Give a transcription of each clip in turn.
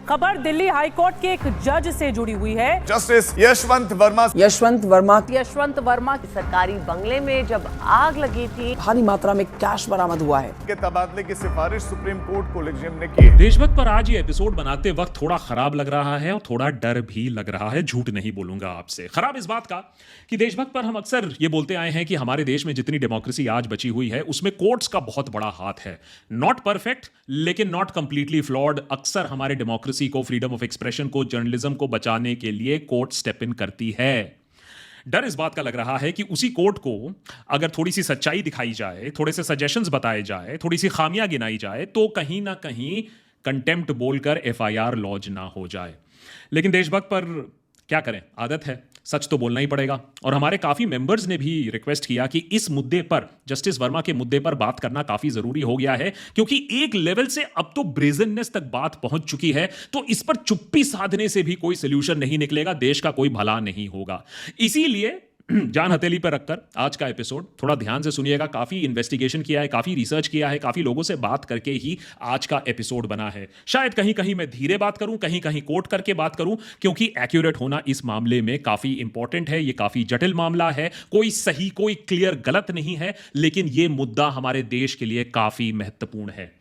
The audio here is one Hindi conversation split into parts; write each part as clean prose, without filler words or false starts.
खबर दिल्ली हाई कोर्ट के एक जज से जुड़ी हुई है। जस्टिस यशवंत वर्मा की सरकारी बंगले में जब आग लगी थी, भारी मात्रा में कैश बरामद हुआ है। के तबादले की सिफारिश सुप्रीम कोर्ट कोलेजियम ने की है। देशभक्त पर आज ये एपिसोड बनाते वक्त थोड़ा खराब लग रहा है और थोड़ा डर भी लग रहा है। झूठ नहीं बोलूंगा आपसे। खराब इस बात का कि देशभक्त पर हम अक्सर ये बोलते आए हैं कि हमारे देश में जितनी डेमोक्रेसी आज बची हुई है उसमें कोर्ट्स का बहुत बड़ा हाथ है। नॉट परफेक्ट लेकिन नॉट कंप्लीटली फ्लॉड। अक्सर हमारे डेमोक्रेसी को, फ्रीडम ऑफ एक्सप्रेशन को, जर्नलिज्म को बचाने के लिए कोर्ट स्टेप इन करती है। डर इस बात का लग रहा है कि उसी कोर्ट को अगर थोड़ी सी सच्चाई दिखाई जाए, थोड़े से सजेशंस बताए जाए, थोड़ी सी खामियां गिनाई जाए तो कहीं ना कहीं कंटेम्प्ट बोलकर एफआईआर लॉन्च ना हो जाए। लेकिन देशभक्त पर क्या करें, आदत है, सच तो बोलना ही पड़ेगा। और हमारे काफी मेंबर्स ने भी रिक्वेस्ट किया कि इस मुद्दे पर, जस्टिस वर्मा के मुद्दे पर बात करना काफी जरूरी हो गया है, क्योंकि एक लेवल से अब तो ब्रेजननेस तक बात पहुंच चुकी है। तो इस पर चुप्पी साधने से भी कोई सोल्यूशन नहीं निकलेगा, देश का कोई भला नहीं होगा। इसीलिए जान हथेली पर रखकर आज का एपिसोड थोड़ा ध्यान से सुनिएगा। काफी इन्वेस्टिगेशन किया है, काफी रिसर्च किया है, काफी लोगों से बात करके ही आज का एपिसोड बना है। शायद कहीं कहीं मैं धीरे बात करूं, कहीं कहीं कोट करके बात करूं, क्योंकि एक्यूरेट होना इस मामले में काफी इंपॉर्टेंट है। ये काफी जटिल मामला है, कोई सही कोई क्लियर गलत नहीं है, लेकिन यह मुद्दा हमारे देश के लिए काफी महत्वपूर्ण है।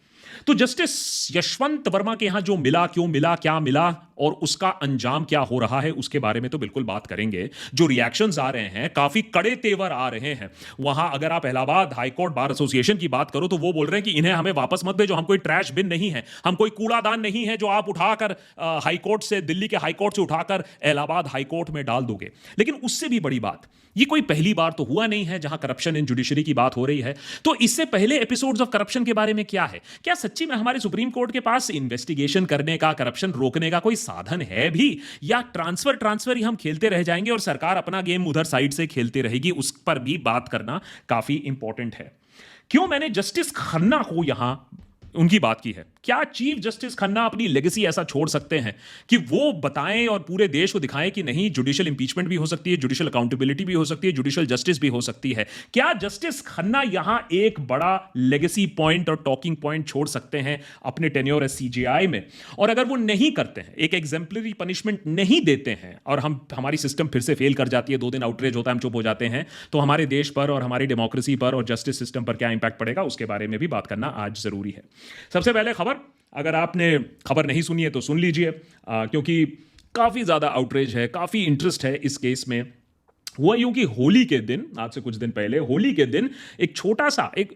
तो जस्टिस यशवंत वर्मा के यहां जो मिला, क्यों मिला, क्या मिला और उसका अंजाम क्या हो रहा है, उसके बारे में तो बिल्कुल बात करेंगे। जो रिएक्शंस आ रहे हैं, काफी कड़े तेवर आ रहे हैं। वहां अगर आप इलाहाबाद हाईकोर्ट बार एसोसिएशन की बात करो तो वो बोल रहे हैं कि इन्हें हमें वापस मत भेजो, हम कोई ट्रैश बिन नहीं है, हम कोई कूड़ादान नहीं है जो आप उठाकर हाईकोर्ट से, दिल्ली के हाईकोर्ट से उठाकर इलाहाबाद हाईकोर्ट में डाल दोगे। लेकिन उससे भी बड़ी बात, ये कोई पहली बार तो हुआ नहीं है जहां करप्शन इन जुडिशरी की बात हो रही है। तो इससे पहले एपिसोड्स ऑफ करप्शन के बारे में क्या है? क्या सच्ची में हमारे सुप्रीम कोर्ट के पास इन्वेस्टिगेशन करने का, करप्शन रोकने का कोई साधन है भी, या ट्रांसफर ही हम खेलते रह जाएंगे और सरकार अपना गेम उधर साइड से खेलती रहेगी? उस पर भी बात करना काफी इंपॉर्टेंट है। क्यों मैंने जस्टिस खन्ना को यहां उनकी बात की है? क्या चीफ जस्टिस खन्ना अपनी लेगेसी ऐसा छोड़ सकते हैं कि वो बताएं और पूरे देश को दिखाएं कि नहीं, जुडिशियल इंपीचमेंट भी हो सकती है, जुडिशियल अकाउंटेबिलिटी भी हो सकती है, जुडिशियल जस्टिस भी हो सकती है? क्या जस्टिस खन्ना यहां एक बड़ा लेगेसी पॉइंट और टॉकिंग पॉइंट छोड़ सकते हैं अपने टेन्योर एज सीजेआई में? और अगर वो नहीं करते हैं, एक एग्जाम्पलरी पनिशमेंट नहीं देते हैं और हमारी सिस्टम फिर से फेल कर जाती है, 2 दिन आउटरीच होता है, हम चुप हो जाते हैं, तो हमारे देश पर और हमारी डेमोक्रेसी पर और जस्टिस सिस्टम पर क्या इंपैक्ट पड़ेगा, उसके बारे में भी बात करना आज जरूरी है। सबसे पहले खबर, अगर आपने खबर नहीं सुनी है तो सुन लीजिए, क्योंकि काफ़ी ज़्यादा आउटरीच है, काफ़ी इंटरेस्ट है इस केस में। हुआ यूं कि होली के दिन, आज से कुछ दिन पहले, होली के दिन एक छोटा सा, एक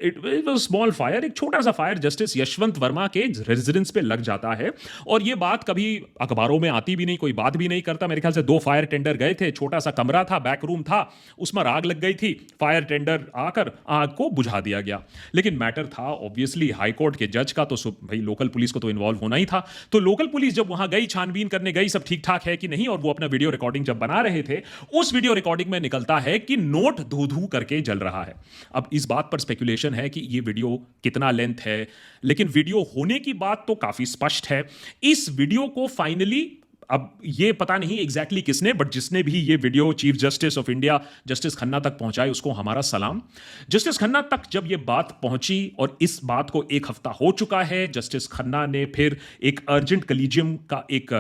स्मॉल फायर, एक छोटा सा फायर जस्टिस यशवंत वर्मा के रेजिडेंस पे लग जाता है। और ये बात कभी अखबारों में आती भी नहीं, कोई बात भी नहीं करता। मेरे ख्याल से 2 फायर टेंडर गए थे, छोटा सा कमरा था, बैक रूम था, उसमें आग लग गई थी, फायर टेंडर आकर आग को बुझा दिया गया। लेकिन मैटर था ऑब्वियसली हाईकोर्ट के जज का, तो भाई लोकल पुलिस को तो इन्वॉल्व होना ही था। तो लोकल पुलिस जब वहां गई, छानबीन करने गई, सब ठीक ठाक है कि नहीं, और वो अपना वीडियो रिकॉर्डिंग जब बना रहे थे, उस वीडियो रिकॉर्डिंग में निकलता है कि नोट धू धू करके जल रहा है। अब इस बात पर स्पेकुलेशन है कि ये वीडियो कितना लेंथ है, लेकिन वीडियो होने की बात तो काफी स्पष्ट है। इस वीडियो को फाइनली, अब ये पता नहीं एग्जैक्टली किसने, बट जिसने भी ये video chief justice of India justice Khanna तक पहुंचाए, उसको हमारा सलाम। जस्टिस खन्ना तक जब ये बात पहुंची, और इस बात को 1 हफ्ता हो चुका है, जस्टिस खन्ना ने फिर एक अर्जेंट कलीजियम का एक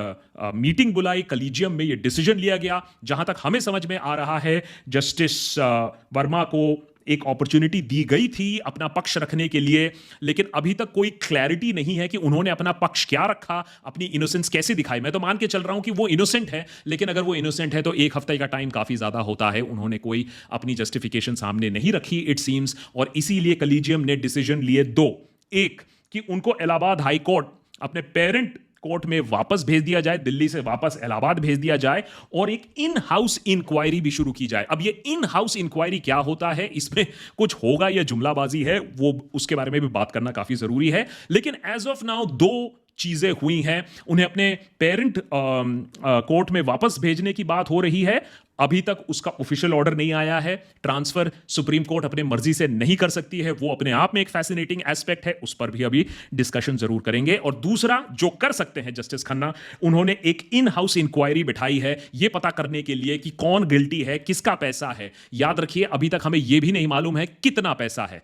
मीटिंग बुलाई। कलीजियम में ये डिसीजन लिया गया, जहां तक हमें समझ में आ रहा है जस्टिस वर्मा को एक अपॉर्चुनिटी दी गई थी अपना पक्ष रखने के लिए, लेकिन अभी तक कोई क्लैरिटी नहीं है कि उन्होंने अपना पक्ष क्या रखा, अपनी इनोसेंस कैसे दिखाई। मैं तो मान के चल रहा हूं कि वो इनोसेंट है, लेकिन अगर वो इनोसेंट है तो 1 हफ्ते का टाइम काफी ज्यादा होता है। उन्होंने कोई अपनी जस्टिफिकेशन सामने नहीं रखी इट सीम्स, और इसीलिए कलीजियम ने डिसीजन लिए 2। एक कि उनको इलाहाबाद हाई कोर्ट अपने पेरेंट कोर्ट में वापस भेज दिया जाए, दिल्ली से वापस इलाहाबाद भेज दिया जाए, और एक इन हाउस इंक्वायरी भी शुरू की जाए। अब ये इन हाउस इंक्वायरी क्या होता है, इसमें कुछ होगा या जुमलाबाजी है, वो उसके बारे में भी बात करना काफी जरूरी है। लेकिन एज ऑफ नाउ 2 चीजें हुई हैं। उन्हें अपने पेरेंट कोर्ट में वापस भेजने की बात हो रही है, अभी तक उसका ऑफिशियल ऑर्डर नहीं आया है। ट्रांसफर सुप्रीम कोर्ट अपने मर्जी से नहीं कर सकती है, वो अपने आप में एक फैसिनेटिंग एस्पेक्ट है, उस पर भी अभी डिस्कशन जरूर करेंगे। और दूसरा जो कर सकते हैं जस्टिस खन्ना, उन्होंने एक इन हाउस इंक्वायरी बिठाई है ये पता करने के लिए कि कौन गिल्टी है, किसका पैसा है। याद रखिए अभी तक हमें यह भी नहीं मालूम है कितना पैसा है,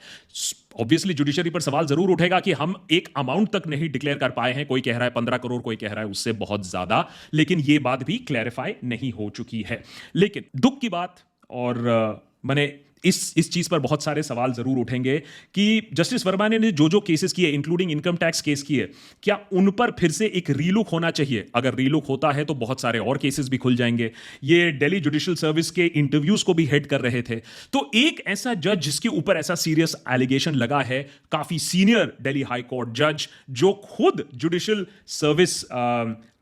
ऑब्वियसली जुडिशरी पर सवाल जरूर उठेगा कि हम एक अमाउंट तक नहीं डिक्लेयर कर पाए हैं, कोई कह रहा है 15 करोड़, कोई कह रहा है उससे बहुत ज्यादा, लेकिन यह बात भी क्लैरिफाई नहीं हो चुकी है। लेकिन दुख की बात, और मैंने इस चीज पर बहुत सारे सवाल जरूर उठेंगे कि जस्टिस वर्मा ने जो केसेस किए, इंक्लूडिंग इनकम टैक्स केस किए, क्या उन पर फिर से एक रीलुक होना चाहिए? अगर रीलुक होता है तो बहुत सारे और केसेस भी खुल जाएंगे। ये दिल्ली जुडिशियल सर्विस के इंटरव्यूज को भी हेड कर रहे थे। तो एक ऐसा जज जिसके ऊपर ऐसा सीरियस एलिगेशन लगा है, काफी सीनियर दिल्ली हाई कोर्ट जज जो खुद जुडिशियल सर्विस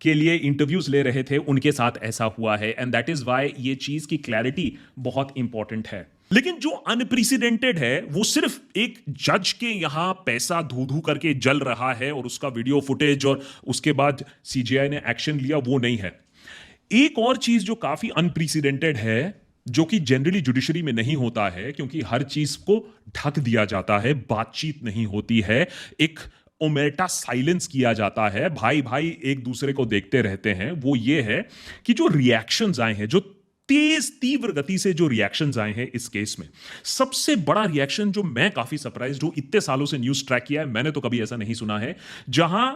के लिए इंटरव्यूज ले रहे थे, उनके साथ ऐसा हुआ है। एंड दैट इज व्हाई ये चीज की क्लैरिटी बहुत इंपॉर्टेंट है। लेकिन जो अनप्रेसिडेंटेड है वो सिर्फ एक जज के यहां पैसा धू धू करके जल रहा है और उसका वीडियो फुटेज और उसके बाद सीजीआई ने एक्शन लिया, वो नहीं है। एक और चीज जो काफी अनप्रेसिडेंटेड है, जो कि जनरली जुडिशरी में नहीं होता है, क्योंकि हर चीज को ढक दिया जाता है, बातचीत नहीं होती है, एक ओमेटा साइलेंस किया जाता है, भाई भाई एक दूसरे को देखते रहते हैं, वो ये है कि जो रिएक्शंस आए हैं, जो तेज तीव्र गति से जो रिएक्शंस आए हैं इस केस में, सबसे बड़ा रिएक्शन जो मैं काफी सरप्राइज्ड हूं, इतने सालों से न्यूज ट्रैक किया है, मैंने तो कभी ऐसा नहीं सुना है, जहां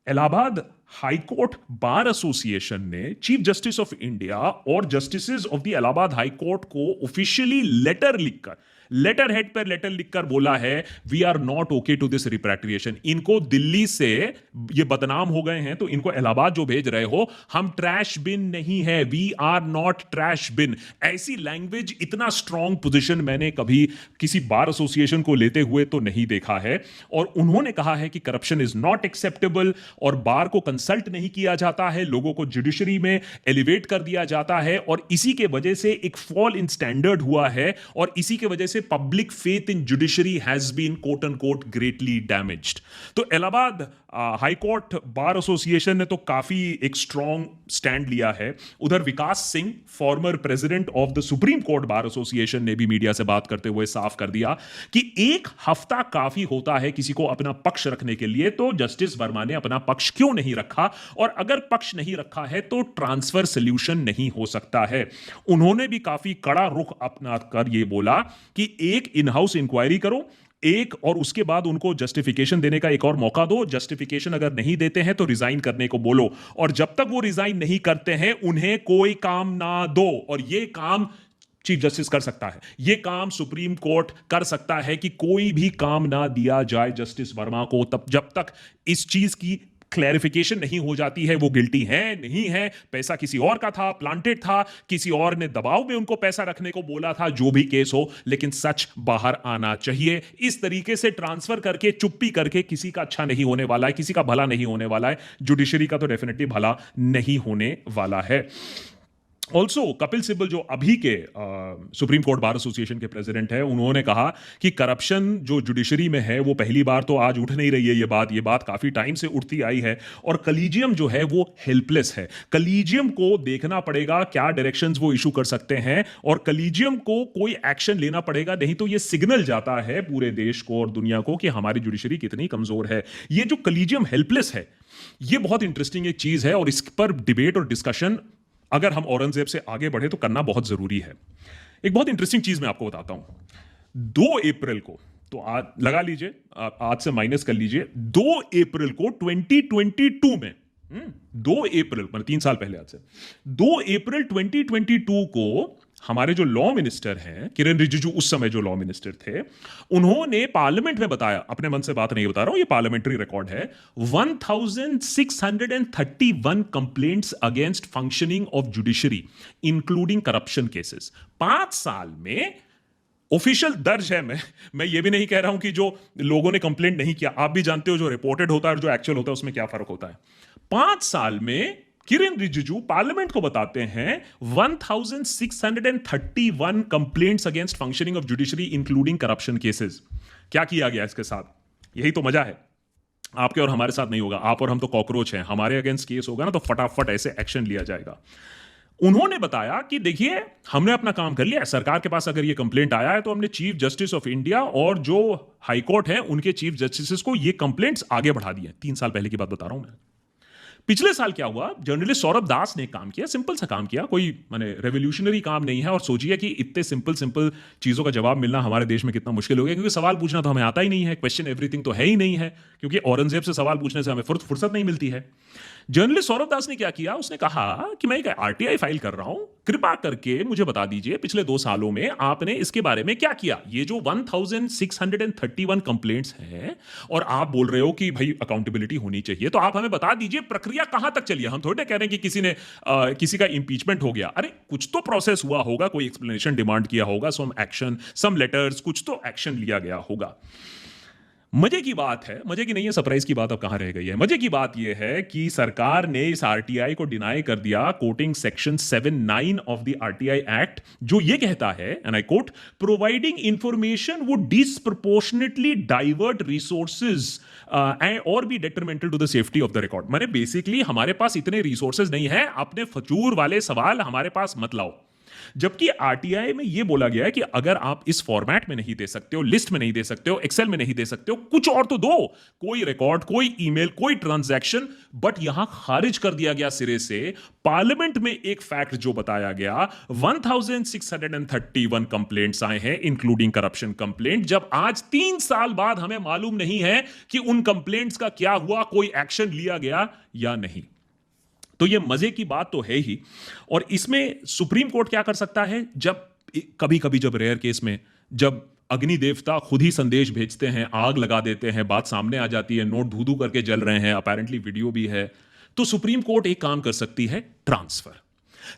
इलाहाबाद हाईकोर्ट बार एसोसिएशन ने चीफ जस्टिस ऑफ इंडिया और justices of the Allahabad high court को ऑफिशियली लेटर लिखकर, लेटर हेड पर लेटर लिखकर बोला है, we are not okay to this repatriation. इनको दिल्ली से ये बदनाम हो गए हैं, तो इनको इलाहाबाद जो भेज रहे हो, हम ट्रैश बिन नहीं है, वी आर नॉट ट्रैश बिन। ऐसी लैंग्वेज, इतना स्ट्रॉन्ग पोजीशन मैंने कभी किसी बार एसोसिएशन को लेते हुए तो नहीं देखा है। और उन्होंने कहा है कि करप्शन इज नॉट एक्सेप्टेबल और बार को कंसल्ट नहीं किया जाता है, लोगों को जुडिशरी में एलिवेट कर दिया जाता है, और इसी के वजह से एक फॉल इन स्टैंडर्ड हुआ है, और इसी के वजह से public faith in judiciary has been quote and quote greatly damaged. तो Allahabad High Court bar association ने तो काफी एक स्ट्रॉन्ग स्टैंड लिया है। उधर Vikas Singh, former president of the Supreme Court bar association, ने भी मीडिया से बात करते हुए साफ कर दिया कि एक हफ्ता काफी होता है किसी को अपना पक्ष रखने के लिए, तो जस्टिस वर्मा ने अपना पक्ष क्यों नहीं रखा, और अगर पक्ष नहीं रखा है तो ट्रांसफर सोल्यूशन नहीं हो सकता है। उन्होंने भी काफी कड़ा रुख अपना कर यह बोला कि एक इन हाउस इंक्वायरी करो, एक, और उसके बाद उनको जस्टिफिकेशन देने का एक और मौका दो, जस्टिफिकेशन अगर नहीं देते हैं तो रिजाइन करने को बोलो, और जब तक वो रिजाइन नहीं करते हैं उन्हें कोई काम ना दो। और ये काम चीफ जस्टिस कर सकता है, ये काम सुप्रीम कोर्ट कर सकता है कि कोई भी काम ना दिया जाए जस्टिस वर्मा को, तब जब तक इस चीज की क्लैरिफिकेशन नहीं हो जाती है वो गिल्टी है नहीं है, पैसा किसी और का था, प्लांटेड था, किसी और ने दबाव में उनको पैसा रखने को बोला था, जो भी केस हो, लेकिन सच बाहर आना चाहिए। इस तरीके से ट्रांसफर करके, चुप्पी करके किसी का अच्छा नहीं होने वाला है, किसी का भला नहीं होने वाला है, जुडिशरी का तो डेफिनेटली भला नहीं होने वाला है। ऑल्सो कपिल सिब्बल, जो अभी के सुप्रीम कोर्ट बार एसोसिएशन के प्रेसिडेंट है, उन्होंने कहा कि करप्शन जो जुडिशरी में है वो पहली बार तो आज उठ नहीं रही है, ये बात काफी टाइम से उठती आई है, और कलीजियम जो है वो हेल्पलेस है। कलीजियम को देखना पड़ेगा क्या डायरेक्शंस वो इशू कर सकते हैं, और कलीजियम को कोई एक्शन लेना पड़ेगा, नहीं तो ये सिग्नल जाता है पूरे देश को और दुनिया को कि हमारी जुडिशरी कितनी कमजोर है। ये जो कलीजियम हेल्पलेस है, ये बहुत इंटरेस्टिंग एक चीज है, और इस पर डिबेट और डिस्कशन अगर हम औरंगजेब से आगे बढ़े तो करना बहुत जरूरी है। एक बहुत इंटरेस्टिंग चीज मैं आपको बताता हूं। 2 अप्रैल को, तो आज लगा लीजिए, आज से माइनस कर लीजिए, 2 अप्रैल को 2022 में, 2 अप्रैल मतलब 3 साल पहले, आज से 2 अप्रैल 2022 को हमारे जो लॉ मिनिस्टर हैं, किरण रिजिजू, उस समय जो लॉ मिनिस्टर थे, उन्होंने पार्लियामेंट में बताया, अपने मन से बात नहीं बता रहा हूं, ये पार्लियामेंट्री रिकॉर्ड है, 1631 complaints against functioning of judiciary including corruption cases. 5 साल में ऑफिशियल दर्ज है। मैं ये भी नहीं कह रहा हूं कि जो लोगों ने कंप्लेंट नहीं किया, आप भी जानते हो जो रिपोर्टेड होता है और जो एक्चुअल होता है उसमें क्या फर्क होता है। 5 साल में किरण रिजिजू पार्लियामेंट को बताते हैं 1631 complaints against functioning of judiciary including corruption cases. क्या किया गया इसके साथ? यही तो मजा है। आपके और हमारे साथ नहीं होगा, आप और हम तो कॉकरोच हैं, हमारे अगेंस्ट केस होगा ना तो फटाफट ऐसे एक्शन लिया जाएगा। उन्होंने बताया कि देखिए, हमने अपना काम कर लिया, सरकार के पास अगर ये कंप्लेंट आया है तो हमने चीफ जस्टिस ऑफ इंडिया और जो हाईकोर्ट है उनके चीफ जस्टिस को ये कंप्लेंट्स आगे बढ़ा दिए। 3 साल पहले की बात बता रहा हूं मैं। पिछले साल क्या हुआ, जर्नलिस्ट सौरभ दास ने एक काम किया, सिंपल सा काम किया, कोई माने रेवोल्यूशनरी काम नहीं है। और सोचिए कि इतने सिंपल चीजों का जवाब मिलना हमारे देश में कितना मुश्किल हो गया, क्योंकि सवाल पूछना तो हमें आता ही नहीं है, क्वेश्चन एवरीथिंग तो है ही नहीं है, क्योंकि औरंगजेब से सवाल पूछने से हमें फुर्सत नहीं मिलती है। जर्नलिस्ट सौरभ दास ने क्या किया, उसने कहा कि मैं एक आरटीआई फाइल कर रहा हूं, कृपा करके मुझे बता दीजिए पिछले 2 सालों में आपने इसके बारे में क्या किया। ये जो 1631 कंप्लेंट्स हैं और आप बोल रहे हो कि भाई अकाउंटेबिलिटी होनी चाहिए, तो आप हमें बता दीजिए प्रक्रिया कहां तक चली है। हम थोड़े कह रहे हैं कि किसी का इंपीचमेंट हो गया, अरे कुछ तो प्रोसेस हुआ होगा, कोई एक्सप्लेनेशन डिमांड किया होगा, सम एक्शन, सम लेटर्स, कुछ तो एक्शन लिया गया होगा। मजे की बात है, मजे की नहीं है, सरप्राइज की बात अब कहां रह गई है। मजे की बात यह है कि सरकार ने इस आरटीआई को डिनाई कर दिया, quoting section 79 of the RTI act, जो यह कहता है, and I quote, providing information would disproportionately divert resources और be detrimental to the safety of the record. माने बेसिकली हमारे पास इतने रिसोर्सेज नहीं है, अपने फजूर वाले सवाल हमारे पास मत लाओ। जबकि आरटीआई में यह बोला गया है कि अगर आप इस फॉर्मेट में नहीं दे सकते हो, लिस्ट में नहीं दे सकते हो, एक्सेल में नहीं दे सकते हो, कुछ और तो दो, कोई रिकॉर्ड, कोई ईमेल, कोई ट्रांजैक्शन। बट यहां खारिज कर दिया गया सिरे से। पार्लियामेंट में एक फैक्ट जो बताया गया, 1631 कंप्लेंट्स आए हैं इंक्लूडिंग करप्शन कंप्लेंट, जब आज 3 साल बाद हमें मालूम नहीं है कि उन कंप्लेंट्स का क्या हुआ, कोई एक्शन लिया गया या नहीं। तो ये मजे की बात तो है ही। और इसमें सुप्रीम कोर्ट क्या कर सकता है, जब कभी कभी जब रेयर केस में जब अग्नि देवता खुद ही संदेश भेजते हैं, आग लगा देते हैं, बात सामने आ जाती है, नोट धू धू करके जल रहे हैं, अपेरेंटली वीडियो भी है, तो सुप्रीम कोर्ट एक काम कर सकती है, ट्रांसफर।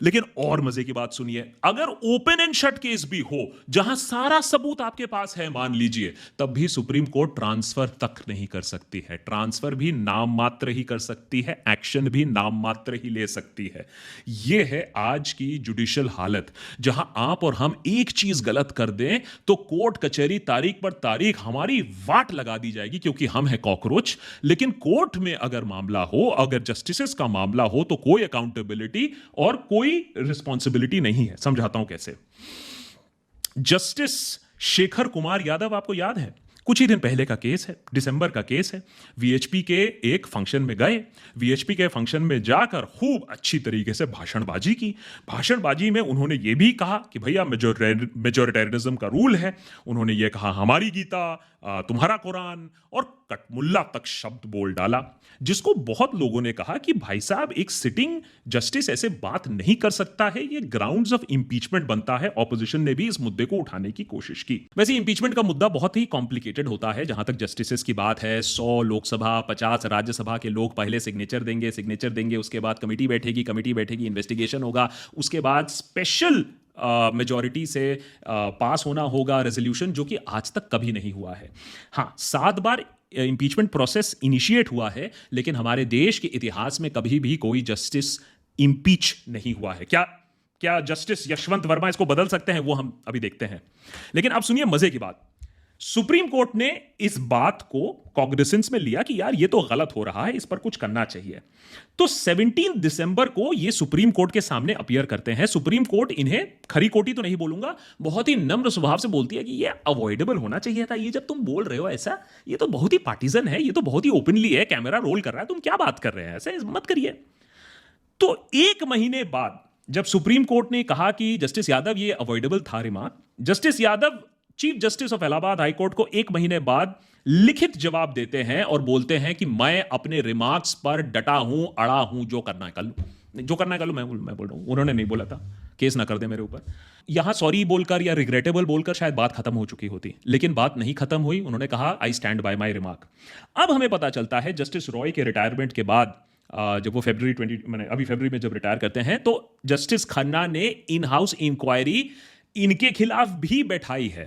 लेकिन और मजे की बात सुनिए, अगर ओपन एंड शट केस भी हो, जहां सारा सबूत आपके पास है, मान लीजिए, तब भी सुप्रीम कोर्ट ट्रांसफर तक नहीं कर सकती है। ट्रांसफर भी नाम मात्र ही कर सकती है, एक्शन भी नाम मात्र ही ले सकती है। यह है आज की जुडिशियल हालत, जहां आप और हम एक चीज गलत कर दें तो कोर्ट कचहरी तारीख पर तारीख हमारी वाट लगा दी जाएगी, क्योंकि हम है कॉकरोच। लेकिन कोर्ट में अगर मामला हो, अगर जस्टिसेस का मामला हो, तो कोई अकाउंटेबिलिटी और कोई रिस्पॉन्सिबिलिटी नहीं है। समझाता हूं कैसे। जस्टिस शेखर कुमार यादव, आपको याद है, कुछ ही दिन पहले का केस है, दिसंबर का केस है। वीएचपी के एक फंक्शन में गए, वीएचपी के फंक्शन में जाकर खूब अच्छी तरीके से भाषणबाजी की। भाषणबाजी में उन्होंने ये भी कहा कि भैया मेजोरिटेरियनिज्म का रूल है। उन्होंने ये कहा हमारी गीता, तुम्हारा कुरान, और कटमुल्ला तक शब्द बोल डाला, जिसको बहुत लोगों ने कहा कि भाई साहब, एक सिटिंग जस्टिस ऐसे बात नहीं कर सकता है, ये ग्राउंड्स ऑफ इंपीचमेंट बनता है। ऑपोजिशन ने भी इस मुद्दे को उठाने की कोशिश की। वैसे इंपीचमेंट का मुद्दा बहुत ही कॉम्प्लिकेटेड होता है। जहां तक जस्टिसेस की बात है, 100 लोकसभा, 50 राज्यसभा के लोग पहले सिग्नेचर देंगे, उसके बाद कमेटी बैठेगी, इन्वेस्टिगेशन होगा, उसके बाद स्पेशल मेजॉरिटी से पास होना होगा रेजोल्यूशन, जो कि आज तक कभी नहीं हुआ है। हाँ, 7 बार इंपीचमेंट प्रोसेस इनिशिएट हुआ है, लेकिन हमारे देश के इतिहास में कभी भी कोई जस्टिस इंपीच नहीं हुआ है। क्या जस्टिस यशवंत वर्मा इसको बदल सकते हैं, वो हम अभी देखते हैं। लेकिन अब सुनिए मजे की बात। सुप्रीम कोर्ट ने इस बात को कॉग्निसेंस में लिया कि यार ये तो गलत हो रहा है, इस पर कुछ करना चाहिए। तो 17 दिसंबर को ये सुप्रीम कोर्ट के सामने अपीयर करते हैं। सुप्रीम कोर्ट इन्हें खरी खोटी तो नहीं बोलूंगा, बहुत ही नम्र स्वभाव से बोलती है कि ये अवॉइडेबल होना चाहिए था। ये जब तुम बोल रहे हो ऐसा, ये तो बहुत ही पार्टीजन है, ये तो बहुत ही ओपनली है, कैमरा रोल कर रहा है, तुम क्या बात कर रहे हैं, ऐसे मत करिए। तो 1 महीने बाद जब सुप्रीम कोर्ट ने कहा कि जस्टिस यादव ये अवॉइडेबल था remark, justice Yadav chief justice of Allahabad High court को 1 महीने बाद लिखित जवाब देते हैं और बोलते हैं कि मैं अपने रिमार्क्स पर डटा हूं, अड़ा हूं, जो करना है कर लो, जो करना है कर लो। मैं बोल रहा हूं, उन्होंने नहीं बोला था केस ना कर दे मेरे ऊपर। यहां सॉरी बोलकर या रिग्रेटेबल बोलकर शायद बात खत्म हो चुकी होती, लेकिन बात नहीं खत्म हुई। उन्होंने कहा I stand by my remark. अब हमें पता चलता है जस्टिस रॉय के रिटायरमेंट के बाद, जब वो अभी फरवरी में जब रिटायर करते हैं, तो जस्टिस खन्ना ने इन हाउस इंक्वायरी इनके खिलाफ भी बैठाई है।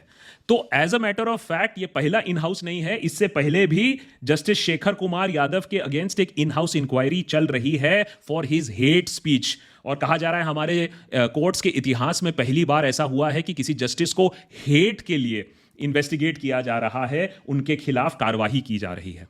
तो as a matter of fact ये पहला इन हाउस नहीं है, इससे पहले भी जस्टिस शेखर कुमार यादव के अगेंस्ट एक इन हाउस इंक्वायरी चल रही है फॉर हिज हेट स्पीच। और कहा जा रहा है हमारे कोर्ट्स के इतिहास में पहली बार ऐसा हुआ है कि किसी जस्टिस को हेट के लिए इन्वेस्टिगेट किया जा रहा है, उनके खिलाफ कार्रवाई की जा रही है।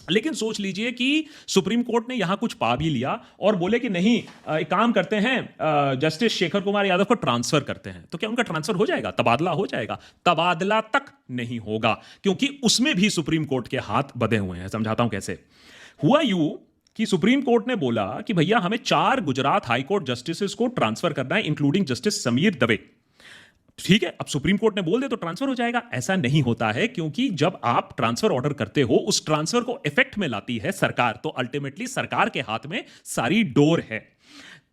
लेकिन सोच लीजिए कि सुप्रीम कोर्ट ने यहां कुछ पा भी लिया और बोले कि नहीं, एक काम करते हैं, जस्टिस शेखर कुमार यादव को ट्रांसफर करते हैं। तो क्या उनका ट्रांसफर हो जाएगा, तबादला हो जाएगा? तबादला तक नहीं होगा, क्योंकि उसमें भी सुप्रीम कोर्ट के हाथ बंधे हुए हैं। समझाता हूं कैसे। हुआ यूं कि सुप्रीम कोर्ट ने बोला कि भैया हमें 4 गुजरात हाई कोर्ट जस्टिसेस को ट्रांसफर करना है, इंक्लूडिंग जस्टिस समीर दवे। ठीक है, अब सुप्रीम कोर्ट ने बोल दे तो ट्रांसफर हो जाएगा। ऐसा नहीं होता है, क्योंकि जब आप ट्रांसफर ऑर्डर करते हो, उस ट्रांसफर को इफेक्ट में लाती है सरकार, तो अल्टीमेटली सरकार के हाथ में सारी डोर है।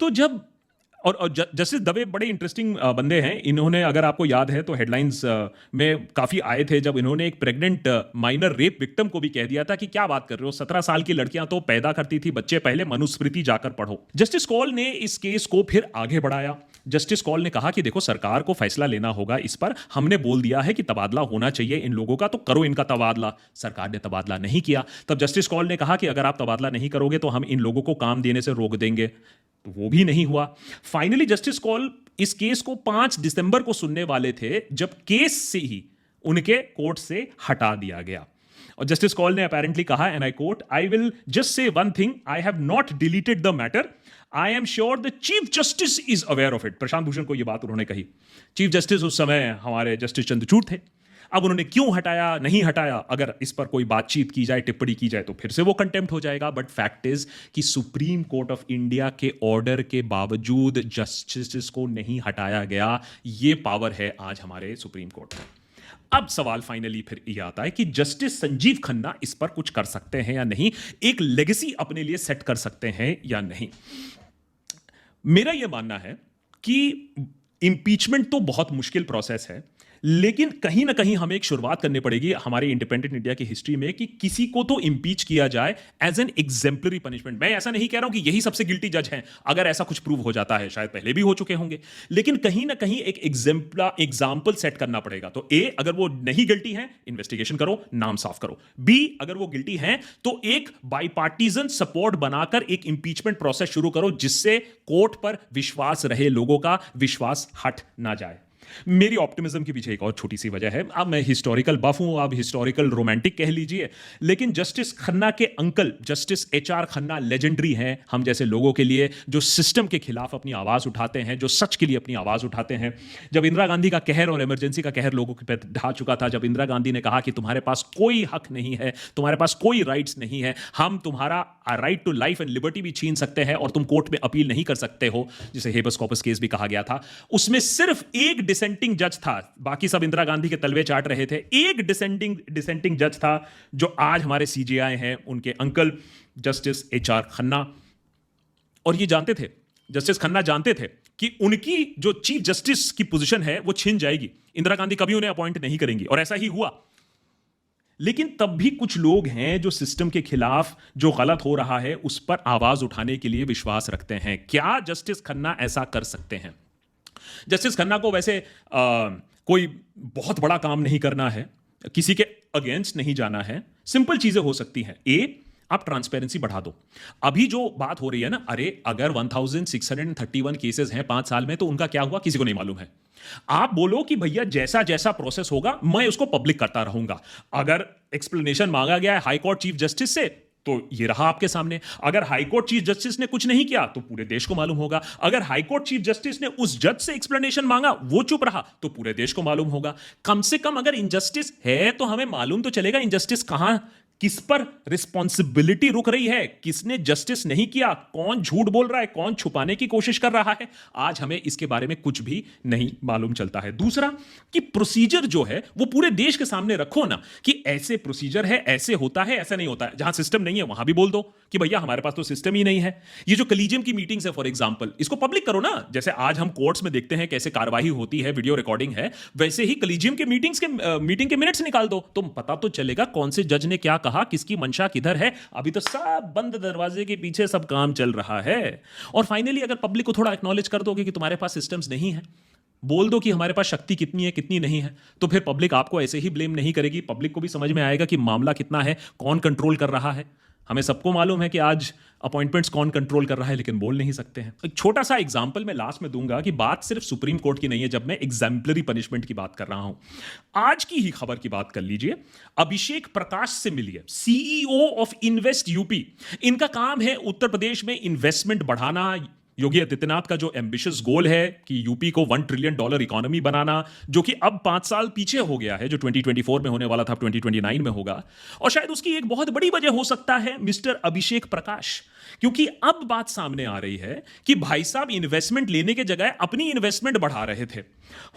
तो जब और जस्टिस दवे बड़े इंटरेस्टिंग बंदे हैं। इन्होंने, अगर आपको याद है तो हेडलाइंस में काफी आए थे जब इन्होंने एक प्रेग्नेंट माइनर रेप विक्टिम को भी कह दिया था कि क्या बात कर रहे हो, 17 साल की लड़कियां तो पैदा करती थी बच्चे, पहले मनुस्मृति जाकर पढ़ो। जस्टिस कौल ने इस केस को फिर आगे बढ़ाया। जस्टिस कौल ने कहा कि देखो, सरकार को फैसला लेना होगा इस पर। हमने बोल दिया है कि तबादला होना चाहिए इन लोगों का, तो करो इनका तबादला। सरकार ने तबादला नहीं किया। तब जस्टिस कौल ने कहा कि अगर आप तबादला नहीं करोगे तो हम इन लोगों को काम देने से रोक देंगे, तो वो भी नहीं हुआ। फाइनली जस्टिस कौल इस केस को 5 दिसंबर को सुनने वाले थे, जब केस से ही उनके कोर्ट से हटा दिया गया। और जस्टिस कौल ने अपेरेंटली कहा, and I quote, I will just say one thing, I have not deleted the matter, I am sure the chief justice is aware of it. Prashant Bhushan को यह बात उन्होंने कही। चीफ जस्टिस उस समय हमारे जस्टिस चंद्रचूड़ थे। अब उन्होंने क्यों हटाया, नहीं हटाया, अगर इस पर कोई बातचीत की जाए, टिप्पणी की जाए, तो फिर से वो कंटेम्प्ट हो जाएगा। बट फैक्ट इज कि सुप्रीम कोर्ट ऑफ इंडिया के ऑर्डर के बावजूद जस्टिस को नहीं हटाया गया। ये पावर है आज हमारे सुप्रीम कोर्ट में। अब सवाल फाइनली फिर यह आता है कि जस्टिस संजीव खन्ना इस पर कुछ कर सकते हैं या नहीं, एक लेगेसी अपने लिए सेट कर सकते हैं या नहीं। मेरा यह मानना है कि इंपीचमेंट तो बहुत मुश्किल प्रोसेस है, लेकिन कहीं ना कहीं हमें एक शुरुआत करनी पड़ेगी हमारे इंडिपेंडेंट इंडिया की हिस्ट्री में कि किसी को तो इंपीच किया जाए एज एन एग्जेम्पलरी पनिशमेंट। मैं ऐसा नहीं कह रहा हूं कि यही सबसे गिल्टी जज हैं, अगर ऐसा कुछ प्रूव हो जाता है, शायद पहले भी हो चुके होंगे, लेकिन कहीं ना कहीं एक एग्जाम्पल सेट करना पड़ेगा। तो ए, अगर वो नहीं गिल्टी है, इन्वेस्टिगेशन करो, नाम साफ करो। बी, अगर वो गिल्टी है तो एक बाईपार्टीजन सपोर्ट बनाकर एक इंपीचमेंट प्रोसेस शुरू करो, जिससे कोर्ट पर विश्वास रहे, लोगों का विश्वास हट ना जाए। मेरी ऑप्टिमिज्म के पीछे एक और छोटी सी वजह है। अब मैं हिस्टोरिकल बफ हूं, आप हिस्टोरिकल रोमांटिक कह लीजिए, लेकिन जस्टिस खन्ना के uncle justice HR Khanna legendary हैं हम जैसे लोगों के लिए, जो सिस्टम के खिलाफ अपनी आवाज उठाते हैं, जो सच के लिए अपनी आवाज उठाते हैं। जब इंदिरा गांधी का कहर और इमरजेंसी का कहर लोगों पे ढा चुका था, जब इंदिरा गांधी ने कहा कि तुम्हारे पास कोई हक नहीं है, तुम्हारे पास कोई राइट्स नहीं है, हम तुम्हारा right to life and liberty भी छीन सकते हैं और तुम कोर्ट में अपील नहीं कर सकते हो, जिसे हेबस कॉर्पस केस भी कहा गया था, उसमें सिर्फ एक डिसेंटिंग जज था, बाकी सब इंदिरा गांधी के तलवे चाट रहे थे। एक डिसेंटिंग जज था, जो आज हमारे CJI हैं, उनके अंकल जस्टिस HR खन्ना। और ये जानते थे, जस्टिस खन्ना जानते थे कि उनकी जो चीफ जस्टिस की पोजीशन है वो छिन जाएगी, इंदिरा गांधी कभी उन्हें अपॉइंट नहीं करेंगी, और ऐसा ही हुआ। लेकिन तब भी कुछ लोग हैं जो सिस्टम के खिलाफ जो गलत हो रहा है उस पर आवाज उठाने के लिए विश्वास रखते हैं। क्या जस्टिस खन्ना ऐसा कर सकते हैं? जस्टिस खन्ना को वैसे कोई बहुत बड़ा काम नहीं करना है, किसी के अगेंस्ट नहीं जाना है, सिंपल चीजें हो सकती हैं। ए, आप ट्रांसपेरेंसी बढ़ा दो। अभी जो बात हो रही है ना, अरे अगर 1631 केसेस हैं 5 साल में, तो उनका क्या हुआ किसी को नहीं मालूम है। आप बोलो कि भैया जैसा जैसा प्रोसेस होगा मैं उसको पब्लिक करता रहूंगा। अगर एक्सप्लेनेशन मांगा गया है हाई कोर्ट चीफ जस्टिस से, तो ये रहा आपके सामने। अगर हाई कोर्ट चीफ जस्टिस ने कुछ नहीं किया तो पूरे देश को मालूम होगा। अगर हाई कोर्ट चीफ जस्टिस ने उस जज से एक्सप्लेनेशन मांगा, वो चुप रहा, तो पूरे देश को मालूम होगा। कम से कम अगर इनजस्टिस है तो हमें मालूम तो चलेगा इनजस्टिस कहां, किस पर रिस्पॉन्सिबिलिटी रुक रही है, किसने जस्टिस नहीं किया, कौन झूठ बोल रहा है, कौन छुपाने की कोशिश कर रहा है। आज हमें इसके बारे में कुछ भी नहीं मालूम चलता है। दूसरा कि प्रोसीजर जो है वो पूरे देश के सामने रखो ना, कि ऐसे प्रोसीजर है, ऐसे होता है, ऐसा नहीं होता है। जहां सिस्टम नहीं है वहां भी बोल दो कि भैया हमारे पास तो सिस्टम ही नहीं है। ये जो कलीजियम की मीटिंग्स है फॉर एग्जांपल, इसको पब्लिक करो ना। जैसे आज हम कोर्ट्स में देखते हैं कैसे कार्यवाही होती है, वीडियो रिकॉर्डिंग है, वैसे ही कलीजियम के मीटिंग के मिनट्स निकाल दो, तो पता तो चलेगा कौन से जज ने क्या कहा, किसकी मंशा किधर है। अभी तो सब बंद दरवाजे के पीछे सब काम चल रहा है। और फाइनली अगर पब्लिक को थोड़ा एक्नॉलेज कर दोगे कि तुम्हारे पास सिस्टम्स नहीं है, बोल दो कि हमारे पास शक्ति कितनी है कितनी नहीं है, तो फिर पब्लिक आपको ऐसे ही ब्लेम नहीं करेगी। पब्लिक को भी समझ में आएगा कि मामला कितना है, कौन कंट्रोल कर रहा है। हमें सबको मालूम है कि आज अपॉइंटमेंट्स कौन कंट्रोल कर रहा है, लेकिन बोल नहीं सकते हैं। एक छोटा सा एग्जांपल मैं लास्ट में दूंगा कि बात सिर्फ सुप्रीम कोर्ट की नहीं है, जब मैं एग्जाम्पलरी पनिशमेंट की बात कर रहा हूं। आज की ही खबर की बात कर लीजिए, अभिषेक प्रकाश से मिलिए, CEO ऑफ इन्वेस्ट यूपी। इनका काम है उत्तर प्रदेश में इन्वेस्टमेंट बढ़ाना, योगी आदित्यनाथ का जो एम्बिशियस गोल है कि यूपी को $1 ट्रिलियन इकोनॉमी बनाना, जो कि अब 5 साल पीछे हो गया है, जो 2024 में होने वाला था 2029 में होगा। और शायद उसकी एक बहुत बड़ी वजह हो सकता है मिस्टर अभिषेक प्रकाश, क्योंकि अब बात सामने आ रही है कि भाई साहब इन्वेस्टमेंट लेने के जगह अपनी इन्वेस्टमेंट बढ़ा रहे थे।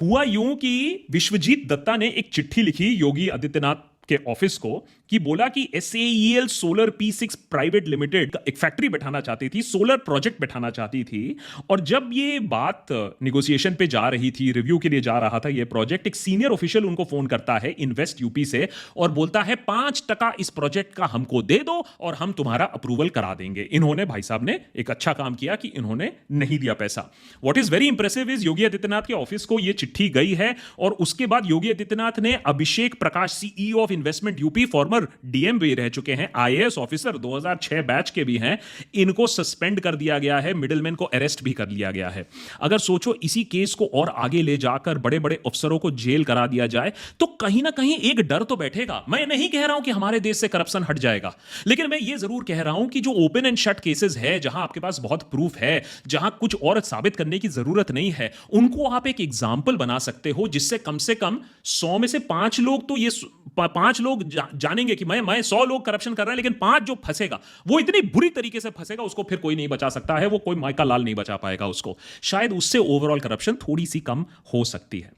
हुआ यूं कि विश्वजीत दत्ता ने एक चिट्ठी लिखी योगी आदित्यनाथ के ऑफिस को कि बोला कि SAEL solar P6 private limited एक फैक्ट्री बैठाना चाहती थी, सोलर प्रोजेक्ट बैठाना चाहती थी। और जब ये बात निगोशिएशन पे जा रही थी, रिव्यू के लिए जा रहा था ये प्रोजेक्ट, एक सीनियर ऑफिशियल उनको फोन करता है इन्वेस्ट यूपी से और बोलता है 5% इस प्रोजेक्ट का हमको दे दो और हम तुम्हारा अप्रूवल करा देंगे। इन्होंने, भाई साहब ने एक अच्छा काम किया कि इन्होंने नहीं दिया पैसा। What is very impressive is Yogi Adityanath के ऑफिस को ये चिट्ठी गई है और उसके बाद योगी आदित्यनाथ ने Abhishek Prakash, CEO of investment UP, farmer DM भी रह चुके हैं, IAS ऑफिसर 2006 बैच के भी हैं, इनको सस्पेंड कर दिया गया है, मिडिलमैन को अरेस्ट भी कर लिया गया है। अगर सोचो इसी केस को और आगे ले जाकर बड़े बड़े अफसरों को जेल करा दिया जाए तो कहीं ना कहीं एक डर तो बैठेगा। मैं नहीं कह रहा हूं कि हमारे देश से करप्शन हट जाएगा, लेकिन मैं ये जरूर कह रहा हूं कि जो ओपन एंड शट केसेस है, जहां आपके पास बहुत प्रूफ है, जहां कुछ और साबित करने की जरूरत नहीं है, उनको आप एक एग्जाम्पल बना सकते हो जिससे कम से कम 100 में से 5 लोग तो ये 5 लोग जानेंगे कि मैं 100 लोग करप्शन कर रहे हैं, लेकिन 5 जो फंसेगा वो इतनी बुरी तरीके से फंसेगा उसको फिर कोई नहीं बचा सकता है, वो कोई माइका लाल नहीं बचा पाएगा उसको। शायद उससे ओवरऑल करप्शन थोड़ी सी कम हो सकती है।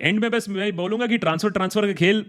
एंड में बस मैं बोलूंगा कि ट्रांसफर का खेल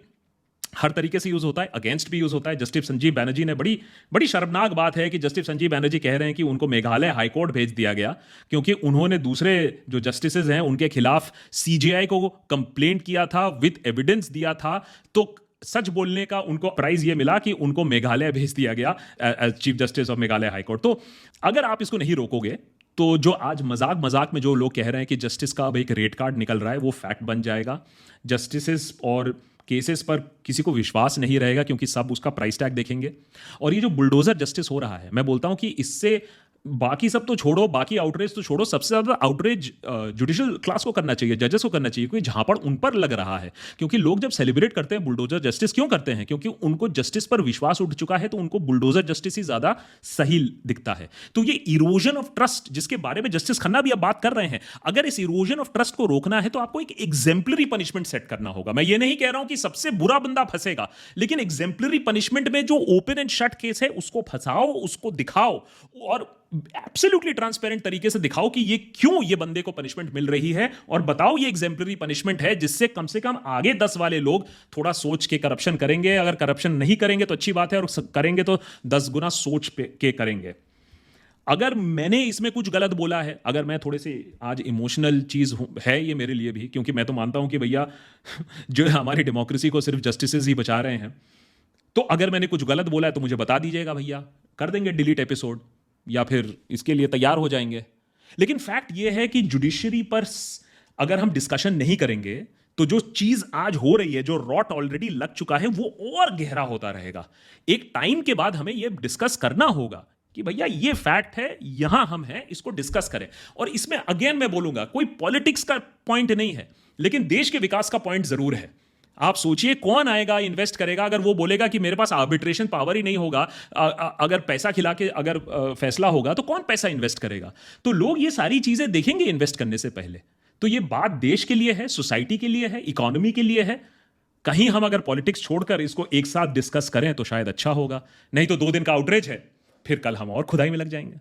हर तरीके से यूज होता है, अगेंस्ट भी यूज होता है। जस्टिस संजीव बैनर्जी ने बड़ी शर्मनाक बात है कि जस्टिस संजीव बैनर्जी कह रहे हैं कि उनको मेघालय हाईकोर्ट भेज दिया गया क्योंकि उन्होंने दूसरे जो जस्टिसेज हैं उनके खिलाफ CJI को कंप्लेंट किया था, विद एविडेंस दिया था। तो सच बोलने का उनको प्राइज ये मिला कि उनको मेघालय भेज दिया गया as chief justice of Meghalaya high court. तो अगर आप इसको नहीं रोकोगे तो जो आज मजाक में जो लोग कह रहे हैं कि जस्टिस का अब एक रेट कार्ड निकल रहा है, वो फैक्ट बन जाएगा। जस्टिसेस और केसेस पर किसी को विश्वास नहीं रहेगा क्योंकि सब उसका प्राइस टैग देखेंगे। और ये जो बुलडोजर जस्टिस हो रहा है, मैं बोलता हूं कि इससे बाकी सब तो छोड़ो, बाकी आउटरेज तो छोड़ो, सबसे ज्यादा आउटरेज जुडिशियल क्लास को करना चाहिए, जजेस को करना चाहिए, क्योंकि झापड़ उन पर लग रहा है। क्योंकि लोग जब सेलिब्रेट करते हैं बुलडोजर जस्टिस, क्यों करते हैं? क्योंकि उनको जस्टिस पर विश्वास उठ चुका है, तो उनको बुलडोजर जस्टिस ही ज्यादा सही दिखता है। तो ये इरोजन ऑफ ट्रस्ट जिसके बारे में जस्टिस खन्ना भी अब बात कर रहे हैं, अगर इस इरोजन ऑफ ट्रस्ट को रोकना है तो आपको एक एग्जेम्पलरी पनिशमेंट सेट करना होगा। मैं ये नहीं कह रहा हूं कि सबसे बुरा बंदा फंसेगा, लेकिन एग्जेम्पलरी पनिशमेंट में जो ओपन एंड शट केस है उसको फंसाओ, उसको दिखाओ और एब्सोल्युटली ट्रांसपेरेंट तरीके से दिखाओ कि ये क्यों ये बंदे को पनिशमेंट मिल रही है, और बताओ ये एग्जेम्पलरी पनिशमेंट है जिससे कम से कम आगे 10 वाले लोग थोड़ा सोच के करप्शन करेंगे। अगर करप्शन नहीं करेंगे तो अच्छी बात है, और करेंगे तो 10 गुना सोच के करेंगे। अगर मैंने इसमें कुछ गलत बोला है, अगर मैं थोड़े से आज इमोशनल चीज है ये मेरे लिए भी, क्योंकि मैं तो मानता हूं कि भैया जो हमारी डेमोक्रेसी को सिर्फ जस्टिसेस ही बचा रहे हैं, तो अगर मैंने कुछ गलत बोला है तो मुझे बता दीजिएगा भैया, कर देंगे डिलीट एपिसोड या फिर इसके लिए तैयार हो जाएंगे। लेकिन फैक्ट ये है कि जुडिशरी पर अगर हम डिस्कशन नहीं करेंगे तो जो चीज आज हो रही है, जो रॉट ऑलरेडी लग चुका है, वो और गहरा होता रहेगा। एक टाइम के बाद हमें ये डिस्कस करना होगा कि भैया ये फैक्ट है, यहां हम हैं, इसको डिस्कस करें। और इसमें अगेन मैं बोलूंगा, कोई पॉलिटिक्स का पॉइंट नहीं है, लेकिन देश के विकास का पॉइंट जरूर है। आप सोचिए कौन आएगा इन्वेस्ट करेगा अगर वो बोलेगा कि मेरे पास आर्बिट्रेशन पावर ही नहीं होगा, अगर पैसा खिला के अगर फैसला होगा तो कौन पैसा इन्वेस्ट करेगा? तो लोग ये सारी चीजें देखेंगे इन्वेस्ट करने से पहले। तो ये बात देश के लिए है, सोसाइटी के लिए है, इकोनॉमी के लिए है। कहीं हम अगर पॉलिटिक्स छोड़कर इसको एक साथ डिस्कस करें तो शायद अच्छा होगा, नहीं तो 2 दिन का आउटरेज है, फिर कल हम और खुदाई में लग जाएंगे।